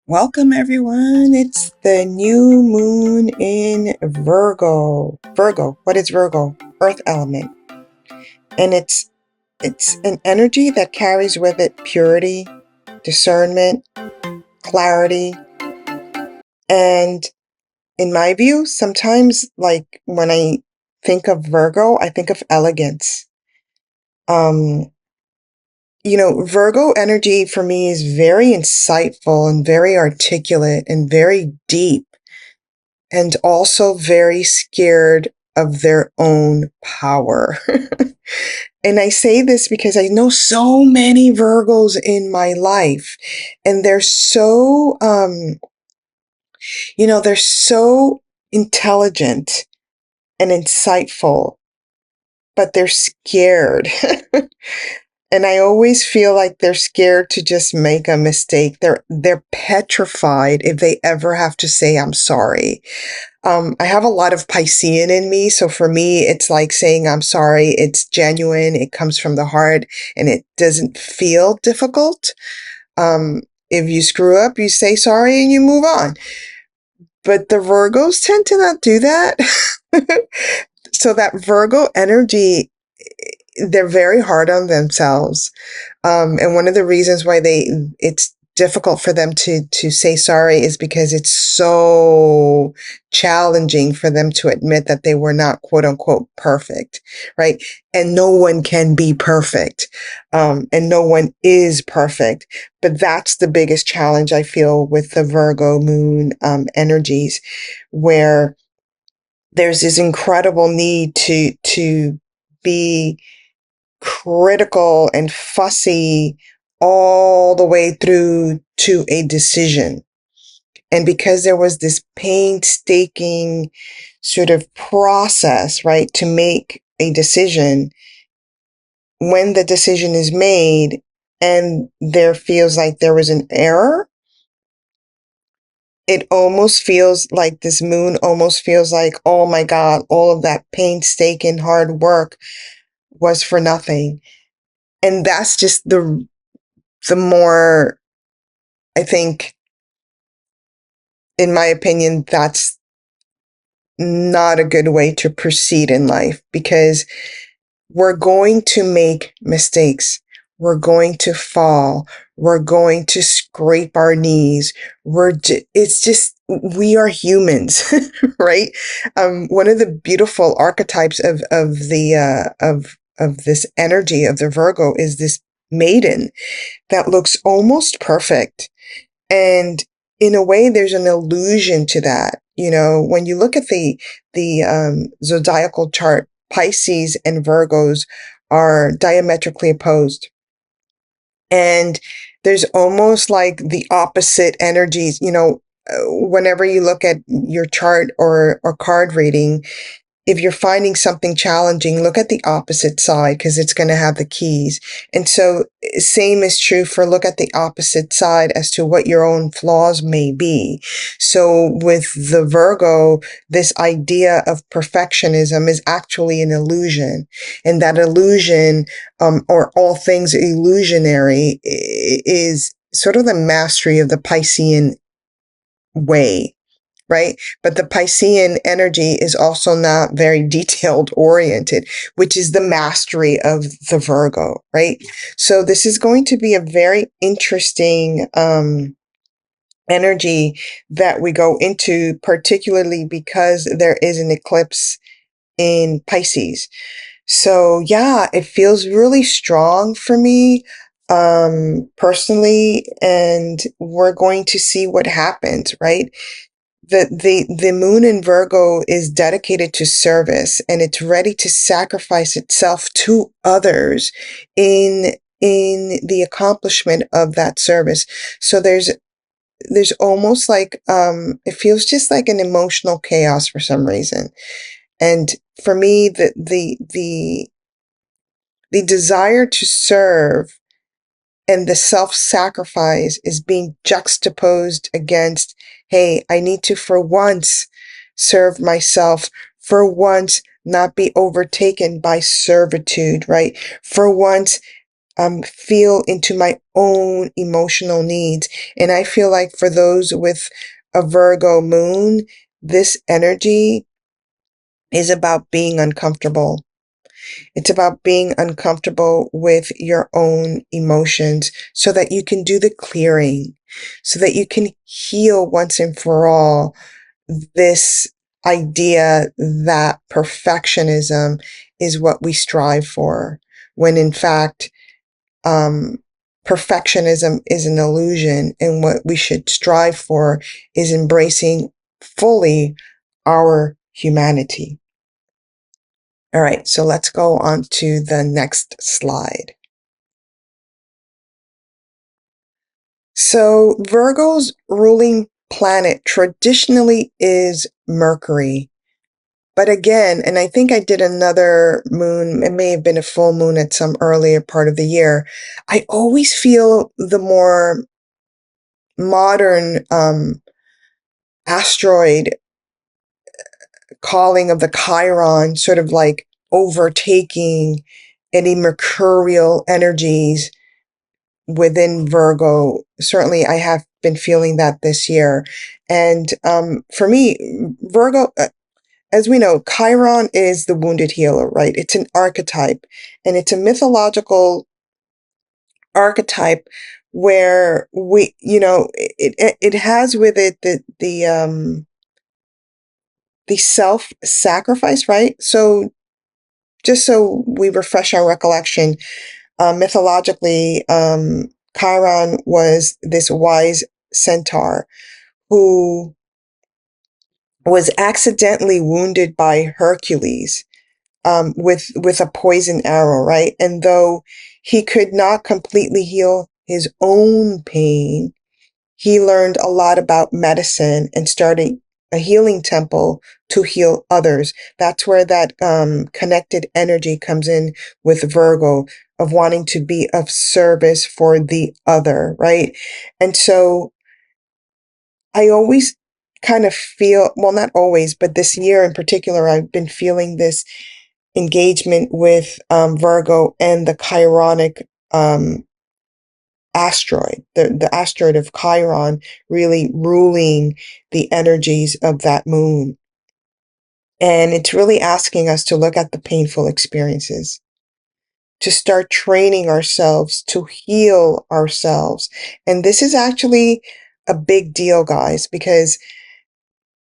Welcome everyone. It's the new moon in Virgo. Virgo, what is Virgo? Earth element. And it's an energy that carries with it purity, discernment, clarity. And in my view, sometimes like when I think of Virgo, I think of elegance. Virgo energy for me is very insightful and very articulate and very deep, and also very scared of their own power. And I say this because I know so many Virgos in my life, and they're so intelligent and insightful, but they're scared. And I always feel like they're scared to just make a mistake. They're petrified if they ever have to say, I'm sorry. I have a lot of Piscean in me. So for me, it's like saying, I'm sorry. It's genuine. It comes from the heart and it doesn't feel difficult. If you screw up, you say sorry and you move on. But the Virgos tend to not do that. So that Virgo energy, they're very hard on themselves. And one of the reasons why it's difficult for them to say sorry is because it's so challenging for them to admit that they were not quote unquote perfect, right? And no one can be perfect. And no one is perfect. But that's the biggest challenge I feel with the Virgo moon energies, where there's this incredible need to be critical and fussy all the way through to a decision. And because there was this painstaking sort of process, right, to make a decision, when the decision is made and there feels like there was an error, it almost feels like this moon almost feels like, oh my God, all of that painstaking hard work was for nothing. And that's just the more, I think, in my opinion, that's not a good way to proceed in life, because we're going to make mistakes. We're going to fall. We're going to scrape our knees. It's just, we are humans, right? One of the beautiful archetypes of this energy of the Virgo is this maiden that looks almost perfect. And in a way, there's an illusion to that. When you look at the zodiacal chart, Pisces and Virgos are diametrically opposed. And there's almost like the opposite energies. Whenever you look at your chart or card reading, if you're finding something challenging, look at the opposite side, because it's going to have the keys. And so same is true for look at the opposite side as to what your own flaws may be. So with the Virgo, this idea of perfectionism is actually an illusion. And that illusion, or all things illusionary, is sort of the mastery of the Piscean way. Right? But the Piscean energy is also not very detailed oriented, which is the mastery of the Virgo, right? So this is going to be a very interesting energy that we go into, particularly because there is an eclipse in Pisces. So yeah, it feels really strong for me personally, and we're going to see what happens, right? The moon in Virgo is dedicated to service, and it's ready to sacrifice itself to others in the accomplishment of that service. So there's almost like it feels just like an emotional chaos for some reason. And for me, the desire to serve and the self-sacrifice is being juxtaposed against, hey, I need to for once serve myself, for once not be overtaken by servitude, right? For once feel into my own emotional needs. And I feel like for those with a Virgo moon, this energy is about being uncomfortable. It's about being uncomfortable with your own emotions so that you can do the clearing, so that you can heal once and for all this idea that perfectionism is what we strive for, when in fact, perfectionism is an illusion, and what we should strive for is embracing fully our humanity. All right, so let's go on to the next slide. So Virgo's ruling planet traditionally is Mercury. But again, and I think I did another moon, it may have been a full moon at some earlier part of the year, I always feel the more modern asteroid calling of the Chiron sort of like overtaking any mercurial energies within Virgo. Certainly, I have been feeling that this year. And for me, Virgo, as we know, Chiron is the wounded healer, right? It's an archetype, and it's a mythological archetype where it has with it the self-sacrifice, right? So just so we refresh our recollection, mythologically, Chiron was this wise centaur who was accidentally wounded by Hercules, with a poison arrow, right? And though he could not completely heal his own pain, he learned a lot about medicine and started a healing temple to heal others. That's where that connected energy comes in with Virgo, of wanting to be of service for the other, right? And so I always kind of feel, well, not always, but this year in particular, I've been feeling this engagement with Virgo and the Chironic asteroid, the asteroid of Chiron, really ruling the energies of that moon. And it's really asking us to look at the painful experiences, to start training ourselves, to heal ourselves. And this is actually a big deal, guys, because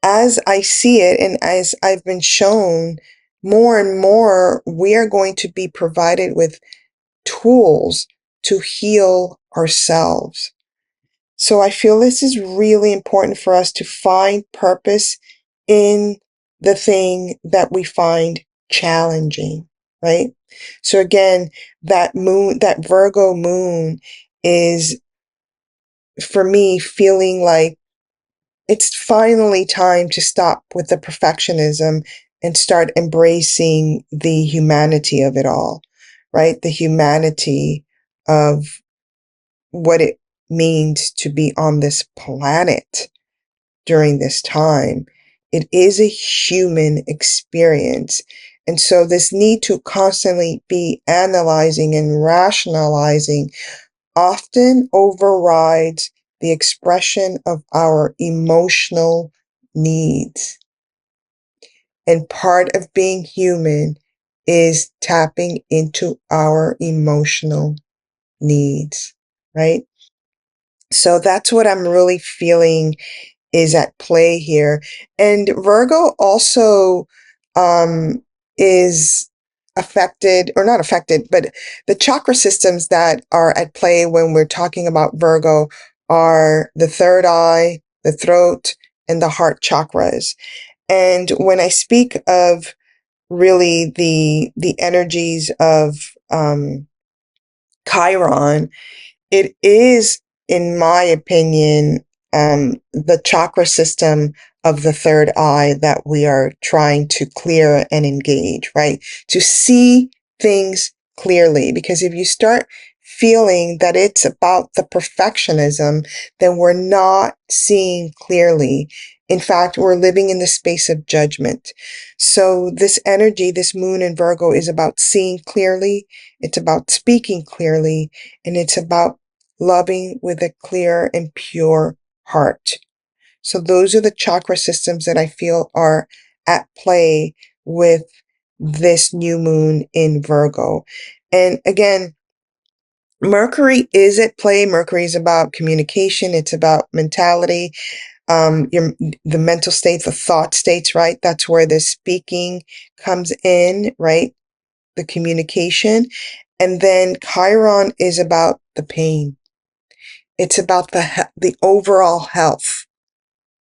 as I see it and as I've been shown, more and more, we are going to be provided with tools to heal ourselves. So I feel this is really important for us to find purpose in the thing that we find challenging, right? So again, that moon, that Virgo moon is, for me, feeling like it's finally time to stop with the perfectionism and start embracing the humanity of it all, right? The humanity of what it means to be on this planet during this time. It is a human experience. And so this need to constantly be analyzing and rationalizing often overrides the expression of our emotional needs. And part of being human is tapping into our emotional needs, right? So that's what I'm really feeling is at play here. And Virgo also is affected, or not affected, but the chakra systems that are at play when we're talking about Virgo are the third eye, the throat, and the heart chakras. And when I speak of really the energies of Chiron, it is, in my opinion, the chakra system of the third eye that we are trying to clear and engage, right? To see things clearly. Because if you start feeling that it's about the perfectionism, then we're not seeing clearly. In fact, we're living in the space of judgment. So this energy, this moon in Virgo, is about seeing clearly, it's about speaking clearly, and it's about loving with a clear and pure heart. So those are the chakra systems that I feel are at play with this new moon in Virgo. And again, Mercury is at play. Mercury is about communication. It's about mentality, the mental state, the thought states, right? That's where the speaking comes in, right? The communication. And then Chiron is about the pain. It's about the overall health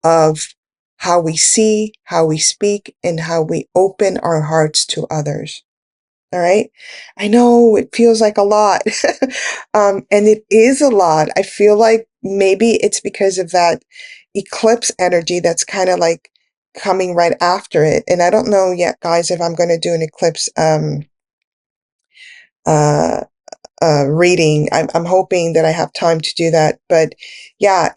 of how we see, how we speak, and how we open our hearts to others. All right. I know it feels like a lot. And it is a lot. I feel like maybe it's because of that eclipse energy that's kind of like coming right after it. And I don't know yet, guys, if I'm going to do an eclipse, uh, reading. I'm hoping that I have time to do that. But yeah,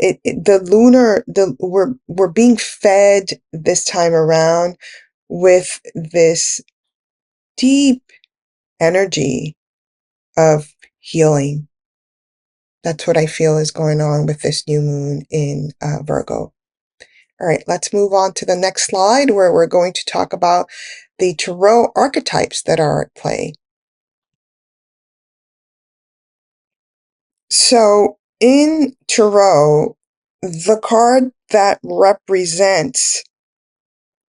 we're being fed this time around with this deep energy of healing. That's what I feel is going on with this new moon in Virgo. All right, let's move on to the next slide where we're going to talk about the tarot archetypes that are at play. So in tarot, the card that represents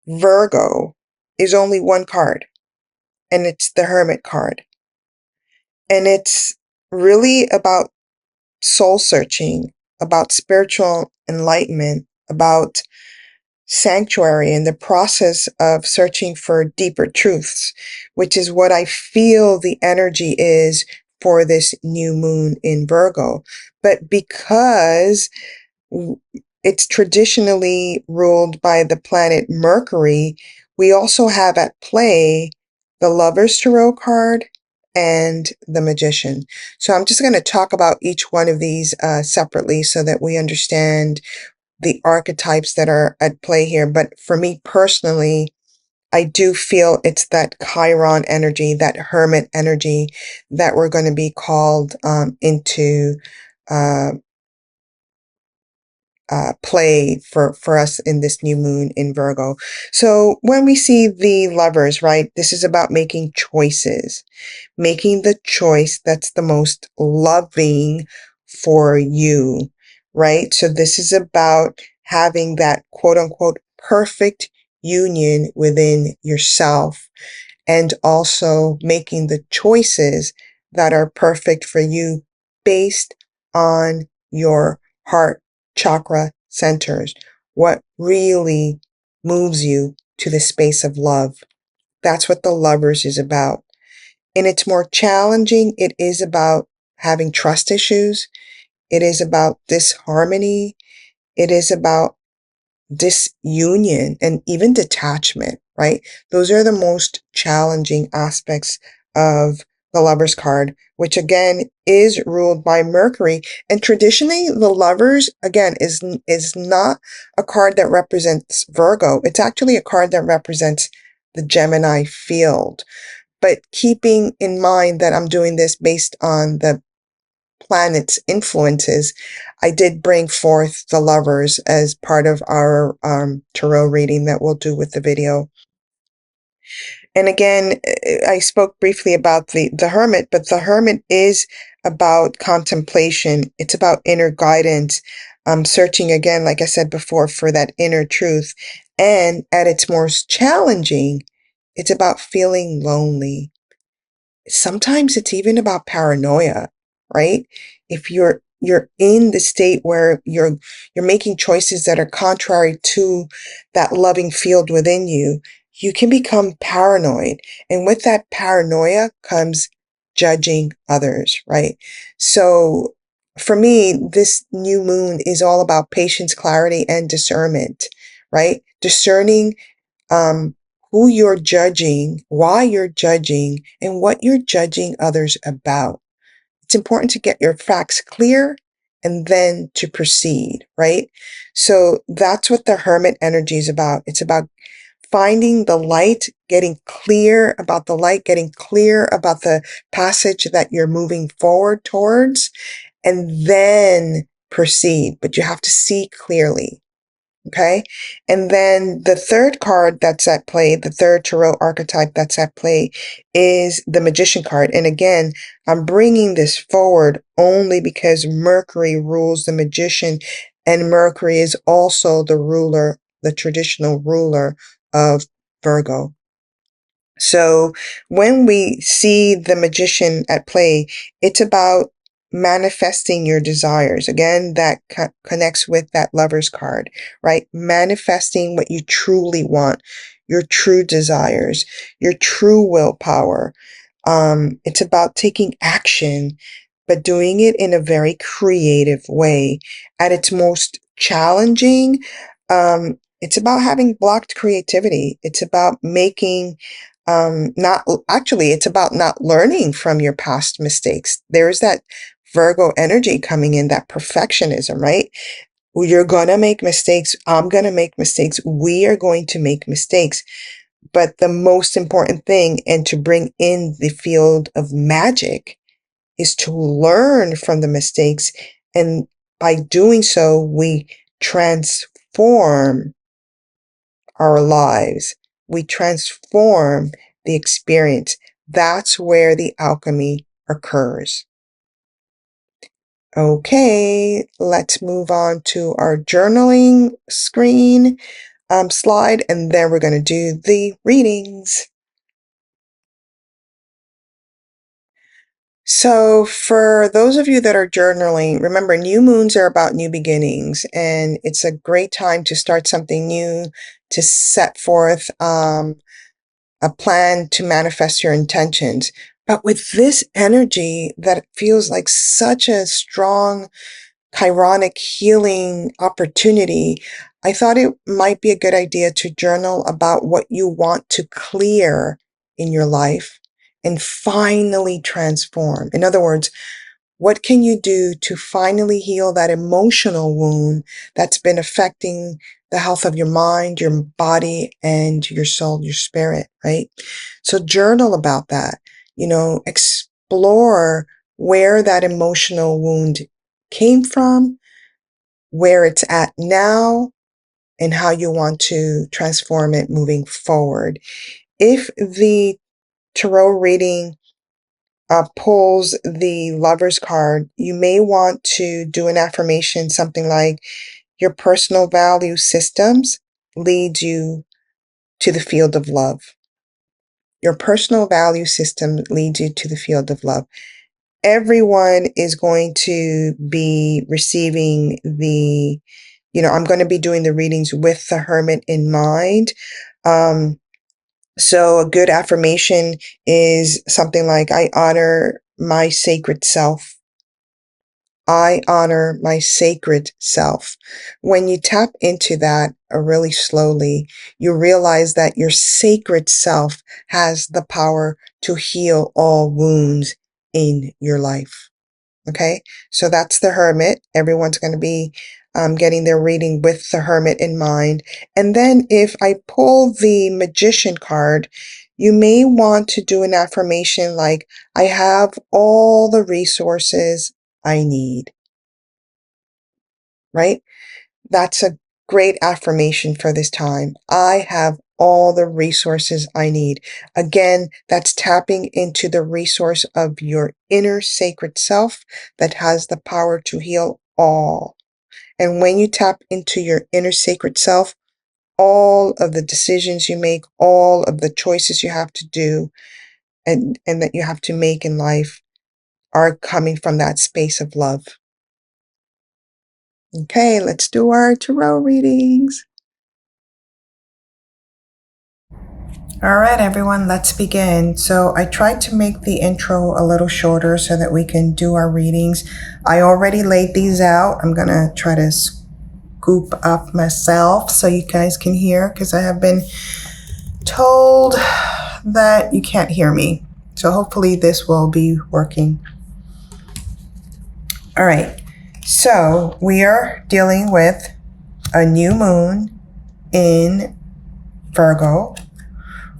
Virgo is only one card, and it's the Hermit card. And it's really about soul searching, about spiritual enlightenment, about sanctuary and the process of searching for deeper truths, which is what I feel the energy is for this new moon in Virgo. But because it's traditionally ruled by the planet Mercury, we also have at play the Lover's Tarot card and the Magician. So I'm just going to talk about each one of these separately so that we understand the archetypes that are at play here. But for me personally, I do feel it's that Chiron energy, that Hermit energy that we're going to be called into uh, play for us in this new moon in Virgo. So when we see the Lovers, right, this is about making choices, making the choice that's the most loving for you, right? So this is about having that quote unquote perfect union within yourself and also making the choices that are perfect for you based on your heart chakra centers, what really moves you to the space of love. That's what the Lovers is about. And it's more challenging. It is about having trust issues. It is about disharmony. It is about disunion and even detachment, right? Those are the most challenging aspects of the Lovers card, which again is ruled by Mercury. And traditionally, the Lovers, again, is not a card that represents Virgo. It's actually a card that represents the Gemini field. But keeping in mind that I'm doing this based on the planet's influences, I did bring forth the Lovers as part of our tarot reading that we'll do with the video. And again, I spoke briefly about the Hermit, but the Hermit is about contemplation. It's about inner guidance, searching again, like I said before, for that inner truth. And at its most challenging, it's about feeling lonely. Sometimes it's even about paranoia, right? If you're in the state where you're making choices that are contrary to that loving field within you, you can become paranoid. And with that paranoia comes judging others, right? So for me, this new moon is all about patience, clarity, and discernment, right? Discerning um, who you're judging, why you're judging, and what you're judging others about. It's important to get your facts clear and then to proceed, right? So that's what the Hermit energy is about. It's about finding the light, getting clear about the light, getting clear about the passage that you're moving forward towards, and then proceed. But you have to see clearly. Okay. And then the third card that's at play, the third tarot archetype that's at play, is the Magician card. And again, I'm bringing this forward only because Mercury rules the Magician, and Mercury is also the ruler, the traditional ruler of Virgo. So when we see the Magician at play, it's about manifesting your desires. Again, that connects with that Lover's card, right? Manifesting what you truly want, your true desires, your true willpower. It's about taking action, but doing it in a very creative way. At its most challenging, it's about having blocked creativity. It's about making not actually, it's about not learning from your past mistakes. There's that Virgo energy coming in, that perfectionism, right? You're gonna make mistakes. I'm gonna make mistakes. We are going to make mistakes. But the most important thing, and to bring in the field of magic, is to learn from the mistakes. And by doing so, we transform our lives. We transform the experience. That's where the alchemy occurs. Okay, let's move on to our journaling screen slide, and then we're going to do the readings. So for those of you that are journaling, remember, new moons are about new beginnings, and it's a great time to start something new, to set forth a plan to manifest your intentions. But with this energy that feels like such a strong chironic healing opportunity, I thought it might be a good idea to journal about what you want to clear in your life and finally transform. In other words, what can you do to finally heal that emotional wound that's been affecting the health of your mind, your body, and your soul, your spirit, right? So journal about that. Explore where that emotional wound came from, where it's at now, and how you want to transform it moving forward. If the tarot reading pulls the Lover's card, you may want to do an affirmation, something like, your personal value systems leads you to the field of love. Your personal value system leads you to the field of love. Everyone is going to be receiving I'm going to be doing the readings with the Hermit in mind. So a good affirmation is something like, I honor my sacred self. I honor my sacred self. When you tap into that really slowly, you realize that your sacred self has the power to heal all wounds in your life. Okay, so that's the Hermit. Everyone's going to be getting their reading with the Hermit in mind. And then if I pull the Magician card, you may want to do an affirmation like, I have all the resources I need, right? That's a great affirmation for this time. I have all the resources I need. Again, that's tapping into the resource of your inner sacred self that has the power to heal all. And when you tap into your inner sacred self, all of the decisions you make, all of the choices you have to do and that you have to make in life are coming from that space of love. Okay, let's do our tarot readings. All right, everyone, let's begin. So I tried to make the intro a little shorter so that we can do our readings. I already laid these out. I'm going to try to scoop up myself so you guys can hear, because I have been told that you can't hear me. So hopefully this will be working. All right. So we are dealing with a new moon in Virgo,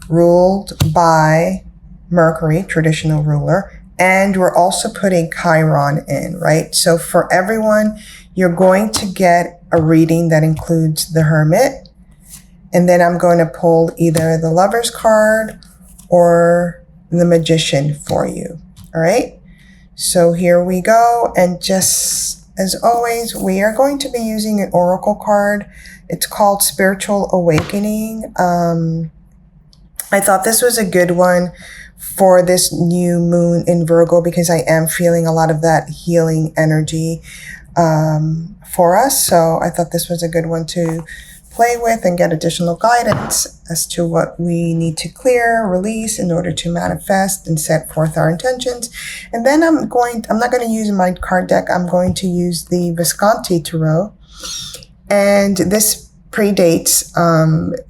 ruled by Mercury, traditional ruler, and we're also putting Chiron in, right? So for everyone, you're going to get a reading that includes the Hermit, and then I'm going to pull either the Lover's card or the Magician for you, all right? So here we go, and just as always, we are going to be using an oracle card. It's called Spiritual Awakening. I thought this was a good one for this new moon in Virgo because I am feeling a lot of that healing energy for us. So I thought this was a good one to play with and get additional guidance as to what we need to clear, release in order to manifest and set forth our intentions. And then I'm not going to use my card deck. I'm going to use the Visconti Tarot. And this predates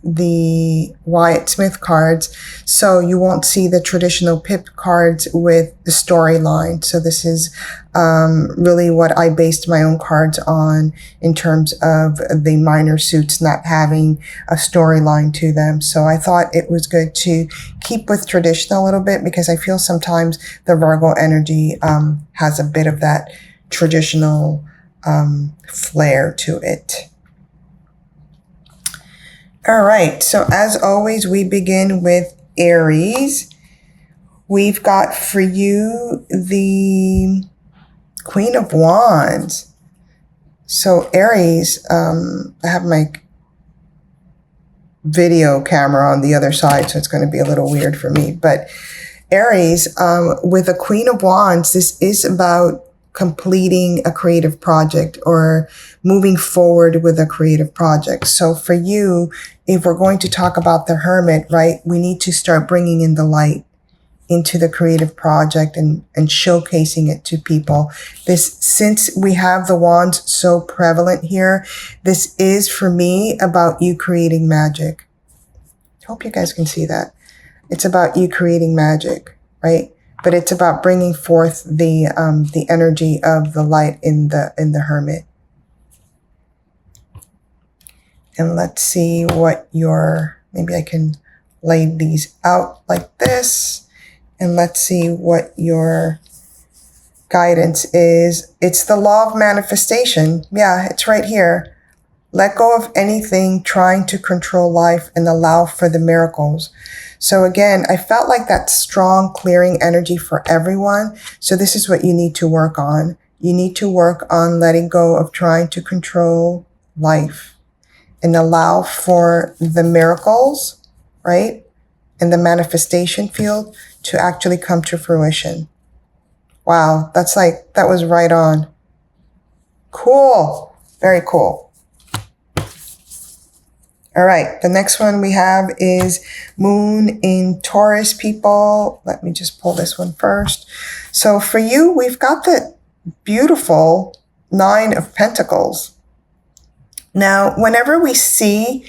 the Wyatt Smith cards, so you won't see the traditional pip cards with the storyline. So this is really what I based my own cards on in terms of the minor suits not having a storyline to them. So I thought it was good to keep with tradition a little bit because I feel sometimes the Virgo energy has a bit of that traditional flair to it. All right, so as always, we begin with Aries. We've got for you the Queen of Wands. So Aries, I have my video camera on the other side, so it's going to be a little weird for me. But Aries, with a Queen of Wands, this is about completing a creative project or moving forward with a creative project. So for you, if we're going to talk about the Hermit, right, we need to start bringing in the light into the creative project and showcasing it to people. Since we have the wands so prevalent here, this is for me about you creating magic. I hope you guys can see that. It's about you creating magic, right? But it's about bringing forth the energy of the light in the Hermit. And let's see what maybe I can lay these out like this. And let's see what your guidance is. It's the law of manifestation. Yeah, it's right here. Let go of anything trying to control life and allow for the miracles. So again, I felt like that strong clearing energy for everyone. So this is what you need to work on. You need to work on letting go of trying to control life and allow for the miracles, right? And the manifestation field to actually come to fruition. Wow, that was right on. Cool. Very cool. All right, the next one we have is Moon in Taurus, people. Let me just pull this one first. So for you, we've got the beautiful Nine of Pentacles. Now, whenever we see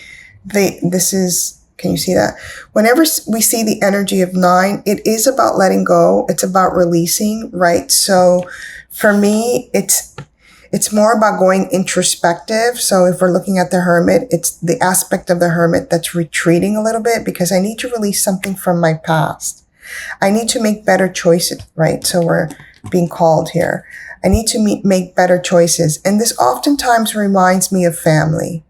can you see that? Whenever we see the energy of 9, it is about letting go. It's about releasing, right? So for me, it's more about going introspective. So if we're looking at the Hermit, it's the aspect of the Hermit that's retreating a little bit because I need to release something from my past. I need to make better choices, right? So we're being called here. I need to make better choices. And this oftentimes reminds me of family.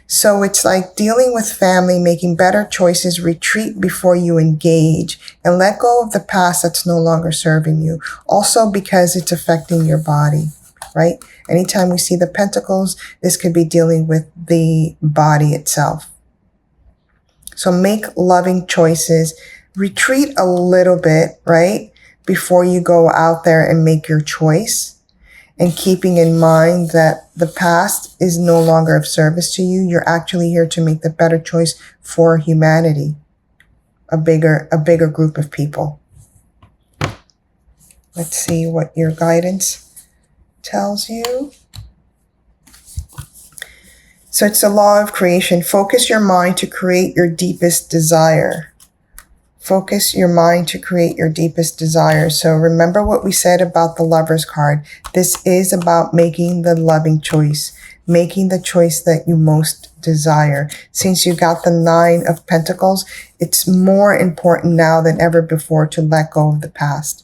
So it's like dealing with family, making better choices, retreat before you engage, and let go of the past that's no longer serving you. Also because it's affecting your body, right? Anytime we see the pentacles, this could be dealing with the body itself. So make loving choices, retreat a little bit, right? Before you go out there and make your choice. And keeping in mind that the past is no longer of service to you. You're actually here to make the better choice for humanity, a bigger group of people. Let's see what your guidance tells you. So it's the law of creation. Focus your mind to create your deepest desire. Focus your mind to create your deepest desire. So remember what we said about the Lover's card. This is about making the loving choice, making the choice that you most desire. Since you got the 9 of Pentacles, it's more important now than ever before to let go of the past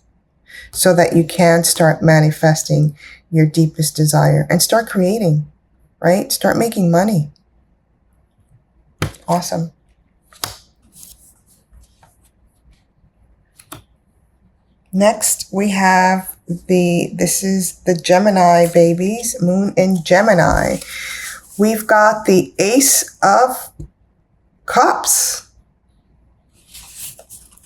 so that you can start manifesting your deepest desire and start creating, right? Start making money. Awesome. Next, we have this is the Gemini babies, Moon in Gemini. We've got the Ace of Cups.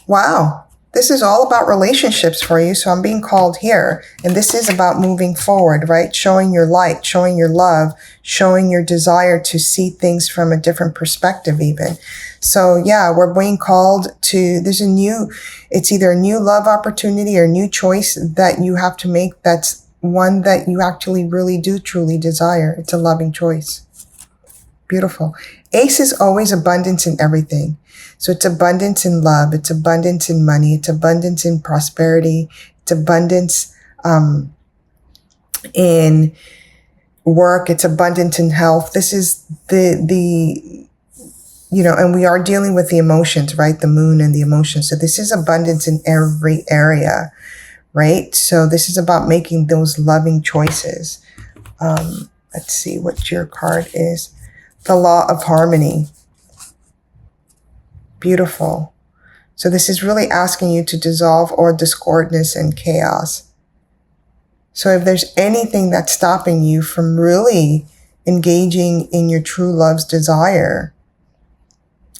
Wow. This is all about relationships for you, so I'm being called here. And this is about moving forward, right? Showing your light, showing your love, showing your desire to see things from a different perspective even. So yeah, we're being called to, it's either a new love opportunity or a new choice that you have to make that's one that you actually really do truly desire. It's a loving choice. Beautiful. Ace is always abundance in everything. So it's abundance in love. It's abundance in money. It's abundance in prosperity. It's abundance in work. It's abundance in health. This is and we are dealing with the emotions, right? The moon and the emotions. So this is abundance in every area, right? So this is about making those loving choices. Let's see what your card is. The Law of Harmony. Beautiful. So this is really asking you to dissolve all discordance and chaos. So if there's anything that's stopping you from really engaging in your true love's desire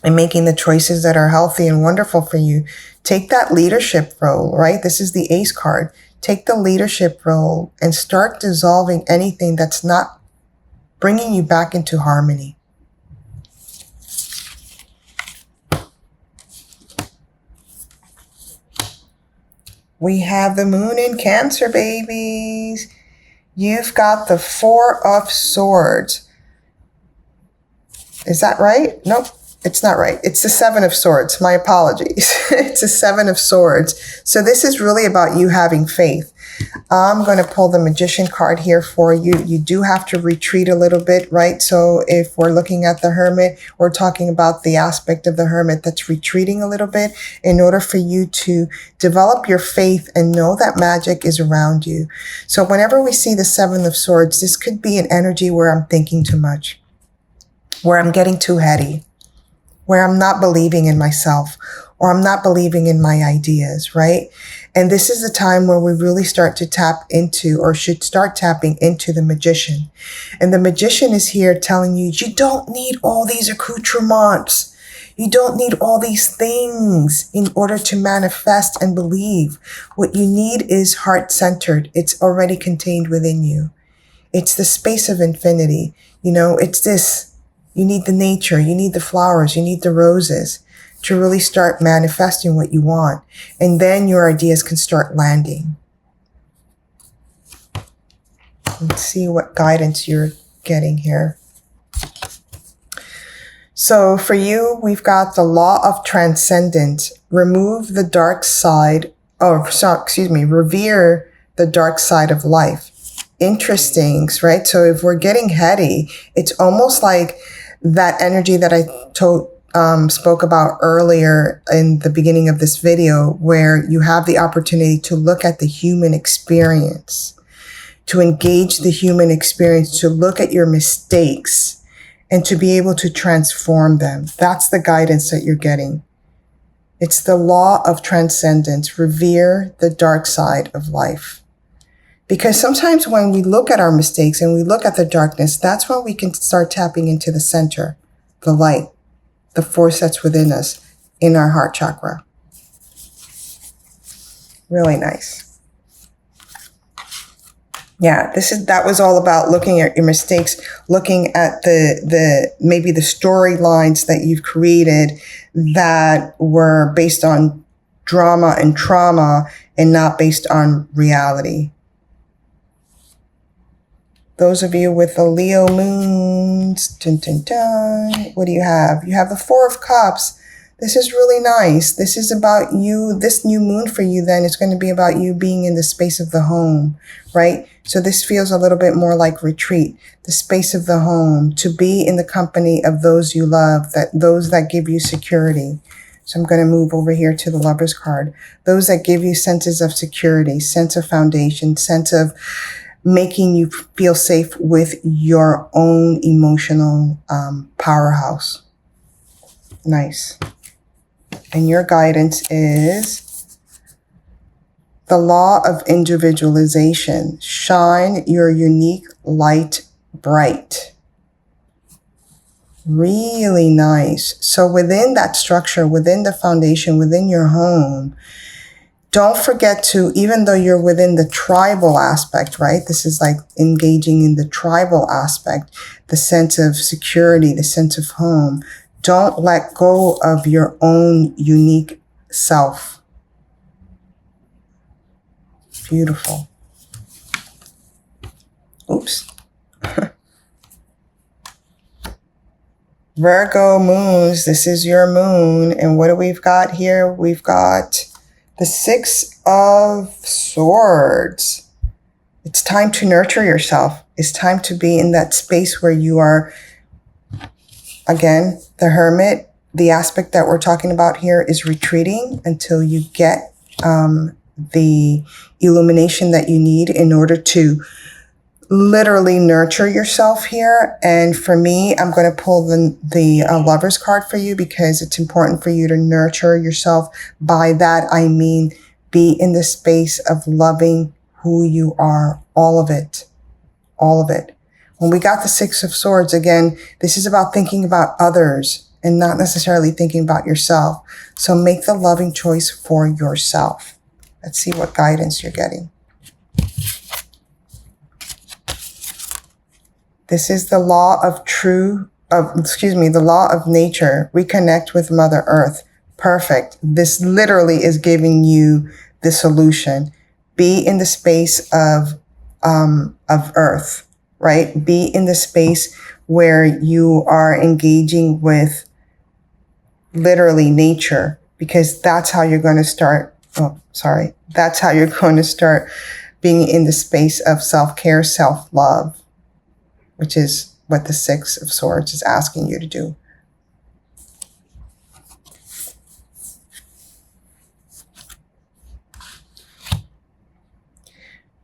and making the choices that are healthy and wonderful for you, take that leadership role, right? This is the Ace card. Take the leadership role and start dissolving anything that's not bringing you back into harmony. We have the Moon in Cancer, babies. You've got the 4 of Swords. Is that right? Nope, it's not right. It's the 7 of Swords. My apologies. It's the 7 of Swords. So this is really about you having faith. I'm going to pull the Magician card here for you. You do have to retreat a little bit, right? So if we're looking at the Hermit, we're talking about the aspect of the Hermit that's retreating a little bit in order for you to develop your faith and know that magic is around you. So whenever we see the 7 of Swords, this could be an energy where I'm thinking too much, where I'm getting too heady, where I'm not believing in myself, or I'm not believing in my ideas, right? And this is the time where we really start to tap into, or should start tapping into, the Magician. And the Magician is here telling you, you don't need all these accoutrements. You don't need all these things in order to manifest and believe. What you need is heart-centered. It's already contained within you. It's the space of infinity. It's this. You need the nature. You need the flowers. You need the roses to really start manifesting what you want. And then your ideas can start landing. Let's see what guidance you're getting here. So for you, we've got the Law of Transcendence. Remove the dark side, revere the dark side of life. Interesting, right? So if we're getting heady, it's almost like that energy that I spoke about earlier in the beginning of this video, where you have the opportunity to look at the human experience, to engage the human experience, to look at your mistakes and to be able to transform them. That's the guidance that you're getting. It's the Law of Transcendence. Revere the dark side of life. Because sometimes when we look at our mistakes and we look at the darkness, that's when we can start tapping into the center, the light, the force that's within us in our heart chakra. Really nice. Yeah, that was all about looking at your mistakes, looking at maybe the storylines that you've created that were based on drama and trauma and not based on reality. Those of you with the Leo moons, dun, dun, dun, what do you have? You have the 4 of Cups. This is really nice. This is about you. This new moon for you then is going to be about you being in the space of the home, right? So this feels a little bit more like retreat, the space of the home, to be in the company of those you love, those that give you security. So I'm going to move over here to the Lover's card. Those that give you senses of security, sense of foundation, sense of making you feel safe with your own emotional powerhouse. Nice. And your guidance is the law of individualization. Shine your unique light bright. Really nice. So within that structure, within the foundation, within your home, don't forget to, even though you're within the tribal aspect, right? This is like engaging in the tribal aspect, the sense of security, the sense of home. Don't let go of your own unique self. Beautiful. Oops. Virgo moons, this is your moon. And what do we've got here? We've got the Six of Swords. It's time to nurture yourself. It's time to be in that space where you are, again, the Hermit. The aspect that we're talking about here is retreating until you get the illumination that you need in order to literally nurture yourself here. And for me, I'm going to pull the Lover's card for you because it's important for you to nurture yourself. By that, I mean be in the space of loving who you are, all of it, all of it. When we got the Six of Swords, again, this is about thinking about others and not necessarily thinking about yourself. So make the loving choice for yourself. Let's see what guidance you're getting. This is the law of the law of nature. Reconnect with Mother Earth. Perfect. This literally is giving you the solution. Be in the space of Earth, right? Be in the space where you are engaging with literally nature, because that's how you're going to start. That's how you're going to start being in the space of self-care, self-love, which is what the Six of Swords is asking you to do.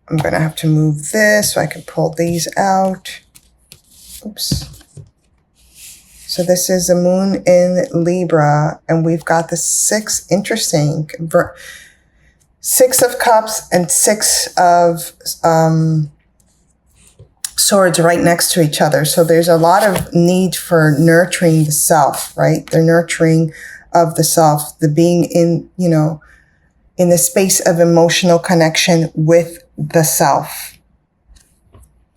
I'm going to have to move this so I can pull these out. Oops. So this is the moon in Libra, and we've got the Six of Cups and Six of Swords right next to each other. So there's a lot of need for nurturing the self, right? The nurturing of the self, the being in, in the space of emotional connection with the self.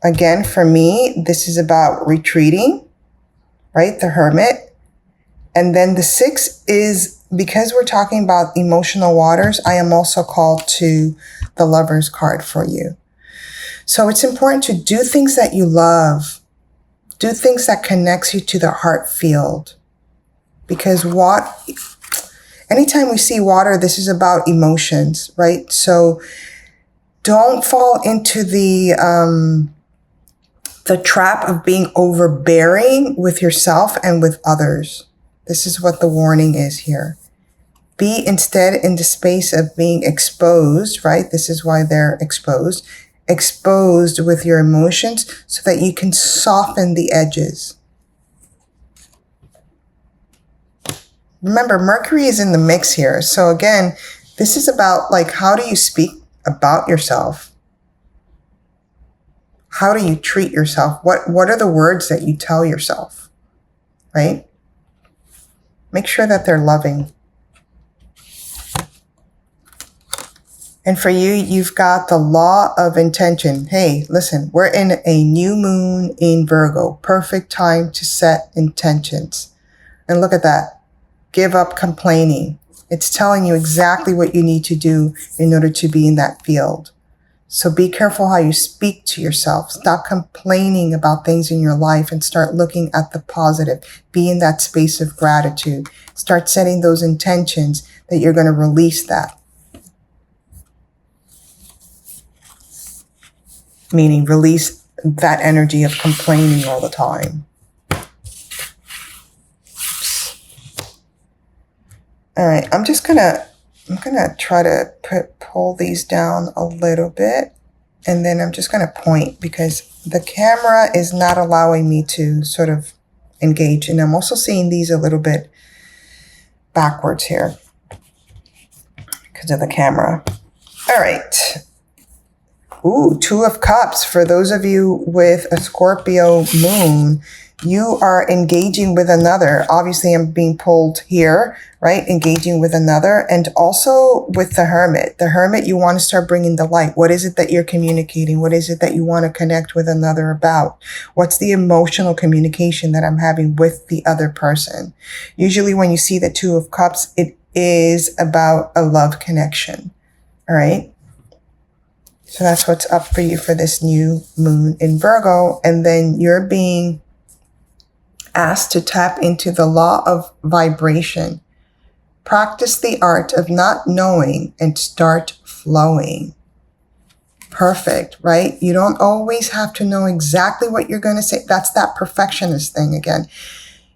Again, for me, this is about retreating, right? The Hermit. And then the Six is, because we're talking about emotional waters, I am also called to the Lover's card for you. So it's important to do things that you love. Do things that connects you to the heart field. Because anytime we see water, this is about emotions, right? So don't fall into the trap of being overbearing with yourself and with others. This is what the warning is here. Be instead in the space of being exposed, right? This is why they're exposed with your emotions so that you can soften the edges. Remember, Mercury is in the mix here. So again, this is about how do you speak about yourself? How do you treat yourself? What are the words that you tell yourself, right? Make sure that they're loving. And for you, you've got the law of intention. Hey, listen, we're in a new moon in Virgo. Perfect time to set intentions. And look at that. Give up complaining. It's telling you exactly what you need to do in order to be in that field. So be careful how you speak to yourself. Stop complaining about things in your life and start looking at the positive. Be in that space of gratitude. Start setting those intentions that you're going to release that. Meaning release that energy of complaining all the time. All right, I'm gonna try to pull these down a little bit, and then I'm just gonna point because the camera is not allowing me to sort of engage, and I'm also seeing these a little bit backwards here because of the camera. All right. Ooh, Two of Cups. For those of you with a Scorpio moon, you are engaging with another. Obviously, I'm being pulled here, right? Engaging with another. And also with the Hermit. The Hermit, you want to start bringing the light. What is it that you're communicating? What is it that you want to connect with another about? What's the emotional communication that I'm having with the other person? Usually when you see the Two of Cups, it is about a love connection, all right? So that's what's up for you for this new moon in Virgo. And then you're being asked to tap into the law of vibration. Practice the art of not knowing and start flowing. Perfect, right? You don't always have to know exactly what you're going to say. That's that perfectionist thing again.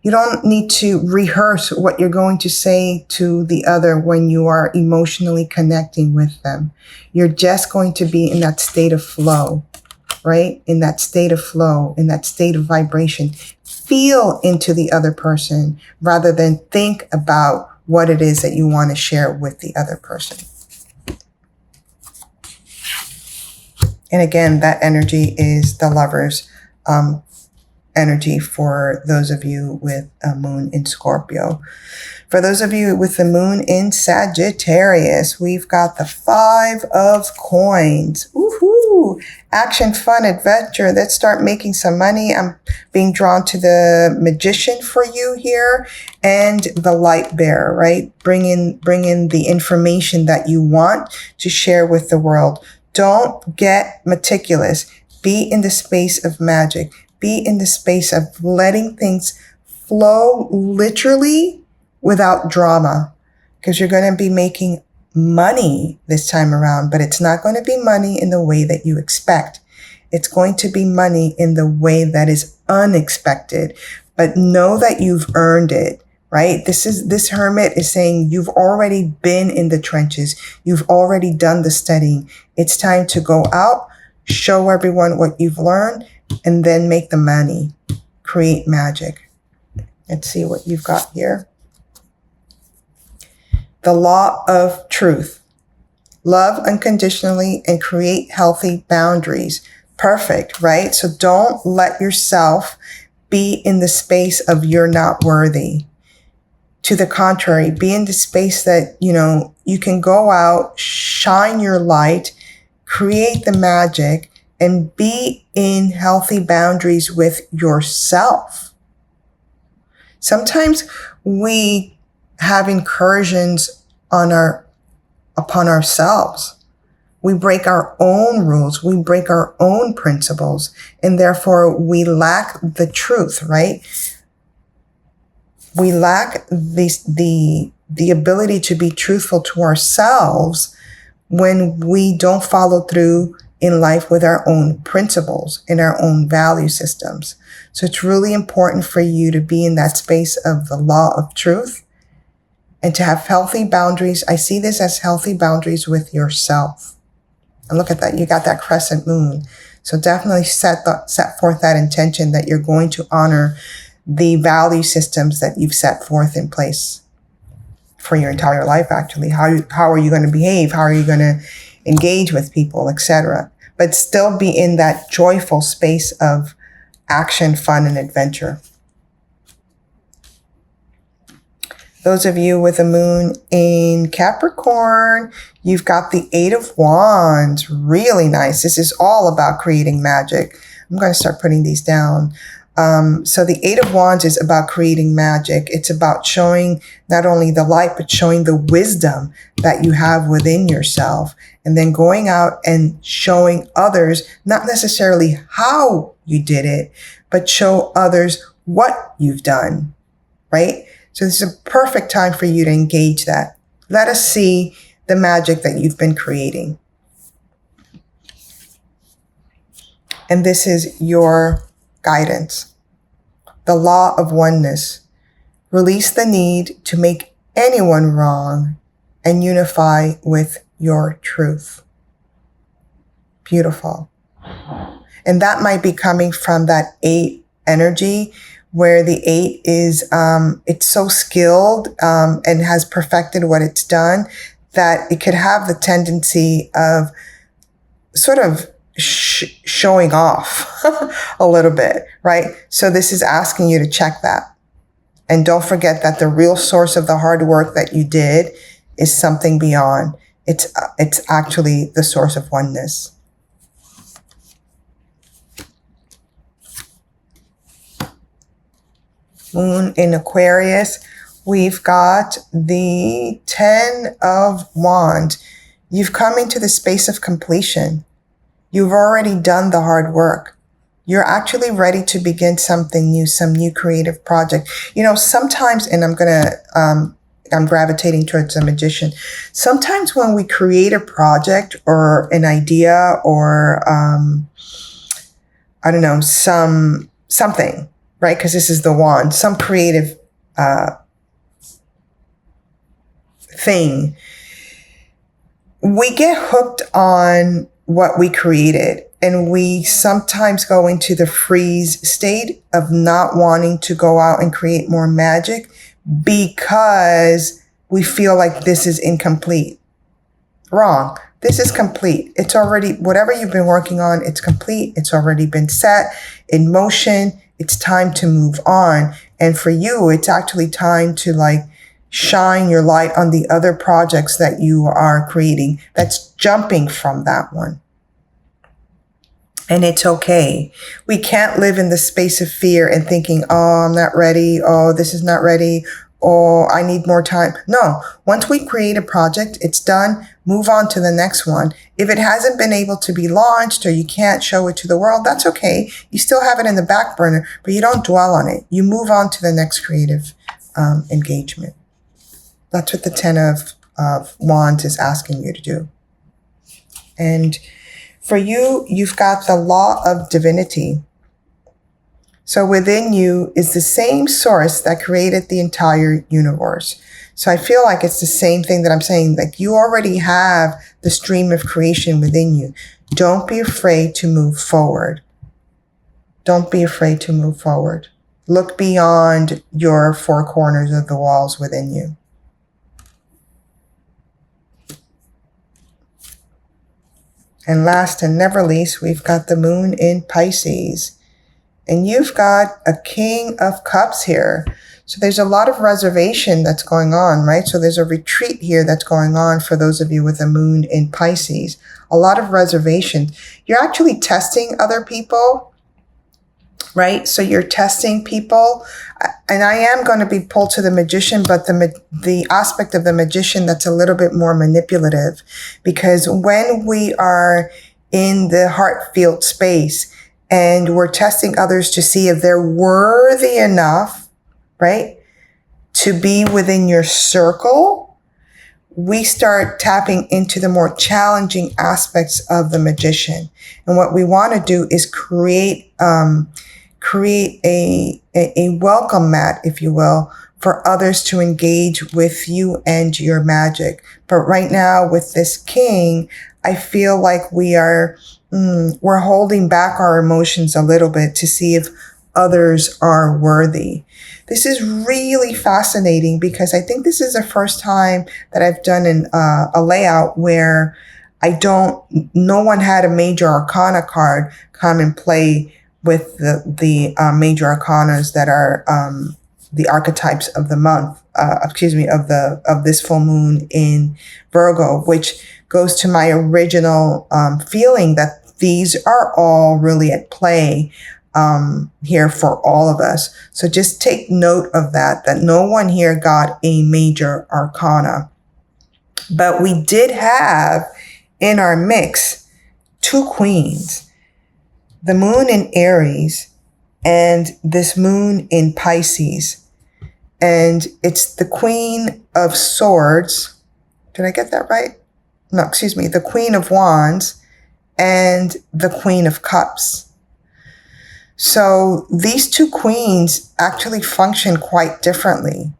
You don't need to rehearse what you're going to say to the other when you are emotionally connecting with them. You're just going to be in that state of flow, right? In that state of flow, in that state of vibration. Feel into the other person rather than think about what it is that you want to share with the other person. And again, that energy is the Lovers energy for those of you with a moon in Scorpio. For those of you with the moon in Sagittarius, we've got the Five of Coins. Woohoo! Action, fun, adventure. Let's start making some money. I'm being drawn to the Magician for you here and the Light Bearer, right? Bring in the information that you want to share with the world. Don't get meticulous. Be in the space of magic. Be in the space of letting things flow literally without drama, because you're going to be making money this time around, but it's not going to be money in the way that you expect. It's going to be money in the way that is unexpected, but know that you've earned it, right? This Hermit is saying you've already been in the trenches. You've already done the studying. It's time to go out, show everyone what you've learned, and then make the money, create magic. Let's see what you've got here. The law of truth. Love unconditionally and create healthy boundaries. Perfect, right? So don't let yourself be in the space of you're not worthy. To the contrary, be in the space that, you can go out, shine your light, create the magic, and be in healthy boundaries with yourself. Sometimes we have incursions upon ourselves. We break our own rules. We break our own principles, and therefore we lack the truth, right? We lack the ability to be truthful to ourselves when we don't follow through in life with our own principles and our own value systems. So it's really important for you to be in that space of the law of truth and to have healthy boundaries. I see this as healthy boundaries with yourself. And look at that, you got that crescent moon. So definitely set forth that intention that you're going to honor the value systems that you've set forth in place for your entire life, actually. How are you going to behave? How are you going to engage with people, etc.? But still be in that joyful space of action, fun, and adventure. Those of you with a moon in Capricorn, you've got the Eight of Wands. Really nice. This is all about creating magic. I'm going to start putting these down. So the Eight of Wands is about creating magic. It's about showing not only the light, but showing the wisdom that you have within yourself. And then going out and showing others, not necessarily how you did it, but show others what you've done, right? So this is a perfect time for you to engage that. Let us see the magic that you've been creating. And this is your guidance. The law of oneness. Release the need to make anyone wrong and unify with your truth. Beautiful. And that might be coming from that 8 energy, where the 8 is, it's so skilled and has perfected what it's done, that it could have the tendency of sort of showing off a little bit, right? So this is asking you to check that. And don't forget that the real source of the hard work that you did is something beyond. It's actually the source of oneness. Moon in Aquarius, we've got the 10 of Wands. You've come into the space of completion. You've already done the hard work. You're actually ready to begin something new, some new creative project. You know, sometimes, and I'm gravitating towards a magician. Sometimes when we create a project or an idea or, I don't know, something, right? Because this is the wand, some creative thing. We get hooked on what we created, and we sometimes go into the freeze state of not wanting to go out and create more magic because we feel like this is incomplete. Wrong. This is complete. It's already, whatever you've been working on, it's complete. It's already been set in motion. It's time to move on. And for you, it's actually time to shine your light on the other projects that you are creating. That's jumping from that one. And it's okay. We can't live in the space of fear and thinking, oh, I'm not ready. Oh, this is not ready. Oh, I need more time. No, once we create a project, it's done. Move on to the next one. If it hasn't been able to be launched or you can't show it to the world, that's okay. You still have it in the back burner, but you don't dwell on it. You move on to the next creative engagement. That's what the 10 of Wands is asking you to do. And for you, you've got the law of divinity. So within you is the same source that created the entire universe. So I feel like it's the same thing that I'm saying, like you already have the stream of creation within you. Don't be afraid to move forward. Don't be afraid to move forward. Look beyond your 4 corners of the walls within you. And last and never least, we've got the moon in Pisces. And you've got a King of Cups here. So there's a lot of reservation that's going on, right? So there's a retreat here that's going on for those of you with a moon in Pisces. A lot of reservation. You're actually testing other people, right? So you're testing people. And I am going to be pulled to the magician, but the aspect of the magician that's a little bit more manipulative. Because when we are in the heart field space, and we're testing others to see if they're worthy enough, right, to be within your circle, we start tapping into the more challenging aspects of the magician. And what we want to do is create a welcome mat, if you will, for others to engage with you and your magic. But right now with this king, I feel like we're holding back our emotions a little bit to see if others are worthy. This is really fascinating because I think this is the first time that I've done a layout where no one had a major arcana card come and play with the major arcanas that are the archetypes of the month, of this full moon in Virgo, which goes to my original feeling that these are all really at play here for all of us. So just take note of that no one here got a major arcana. But we did have in our mix 2 queens, the moon in Aries and this moon in Pisces. And it's the Queen of Swords. Did I get that right? No, excuse me. The Queen of Wands and the Queen of Cups. So these 2 queens actually function quite differently.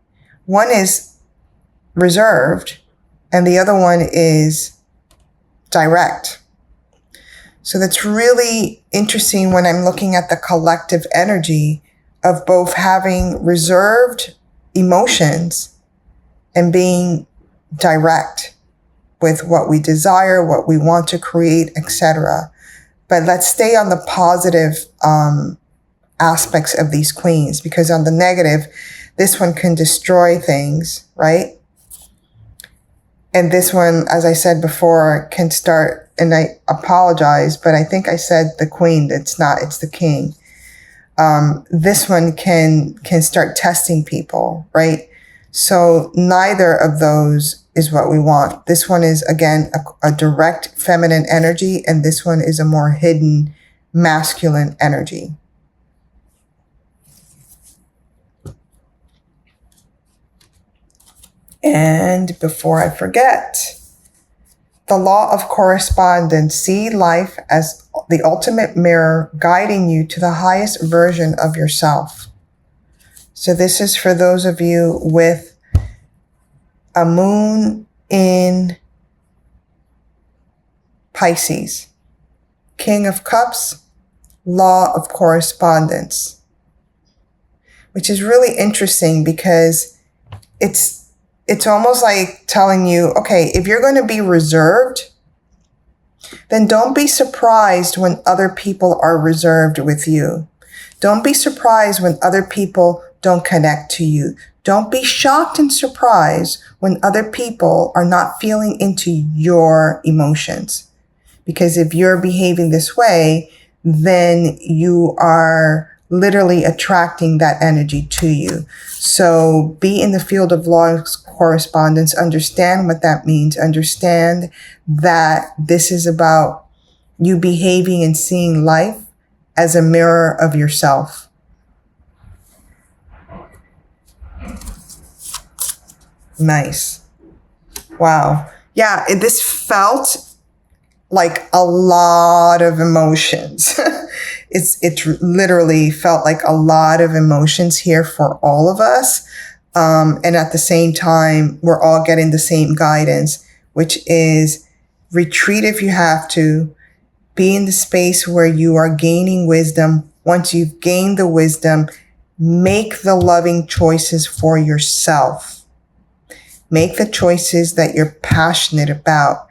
One is reserved and the other one is direct. So that's really interesting when I'm looking at the collective energy of both having reserved emotions and being direct with what we desire, what we want to create, etc. But let's stay on the positive aspects of these queens, because on the negative, this one can destroy things, right? And this one, as I said before, can start, and I apologize, but I think I said the queen. It's not, it's the king. This one can start testing people, right? So neither of those is what we want. This one is, again, a direct feminine energy, and this one is a more hidden masculine energy. And before I forget, the law of correspondence. See life as the ultimate mirror guiding you to the highest version of yourself. So this is for those of you with a moon in Pisces. King of Cups, law of correspondence. Which is really interesting because it's almost like telling you, okay, if you're going to be reserved, then don't be surprised when other people are reserved with you. Don't be surprised when other people don't connect to you. Don't be shocked and surprised when other people are not feeling into your emotions. Because if you're behaving this way, then you are literally attracting that energy to you. So be in the field of law of correspondence. Understand what that means. Understand that this is about you behaving and seeing life as a mirror of yourself. Nice. Wow. Yeah, this felt like a lot of emotions. It literally felt like a lot of emotions here for all of us. And at the same time, we're all getting the same guidance, which is retreat if you have to. Be in the space where you are gaining wisdom. Once you've gained the wisdom, make the loving choices for yourself. Make the choices that you're passionate about.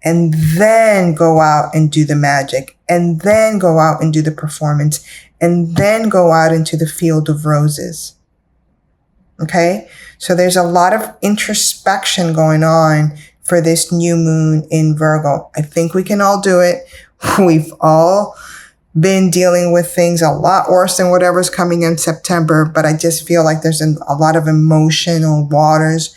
And then go out and do the magic, and then go out and do the performance, and then go out into the field of roses. Okay? So there's a lot of introspection going on for this new moon in Virgo. I think we can all do it. We've all been dealing with things a lot worse than whatever's coming in September, but I just feel like there's a lot of emotional waters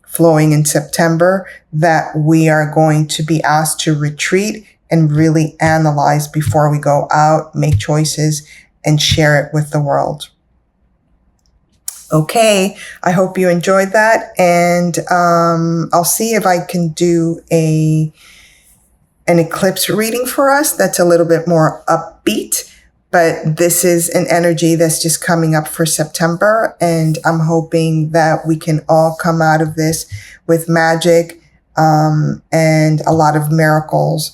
flowing in September that we are going to be asked to retreat and really analyze before we go out, make choices, and share it with the world. Okay, I hope you enjoyed that, and I'll see if I can do an eclipse reading for us that's a little bit more upbeat. But this is an energy that's just coming up for September, and I'm hoping that we can all come out of this with magic and a lot of miracles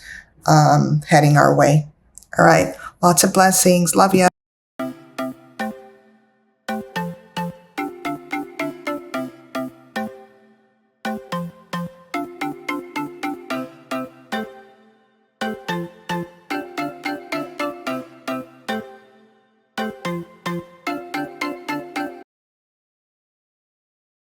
heading our way. All right. Lots of blessings. Love ya.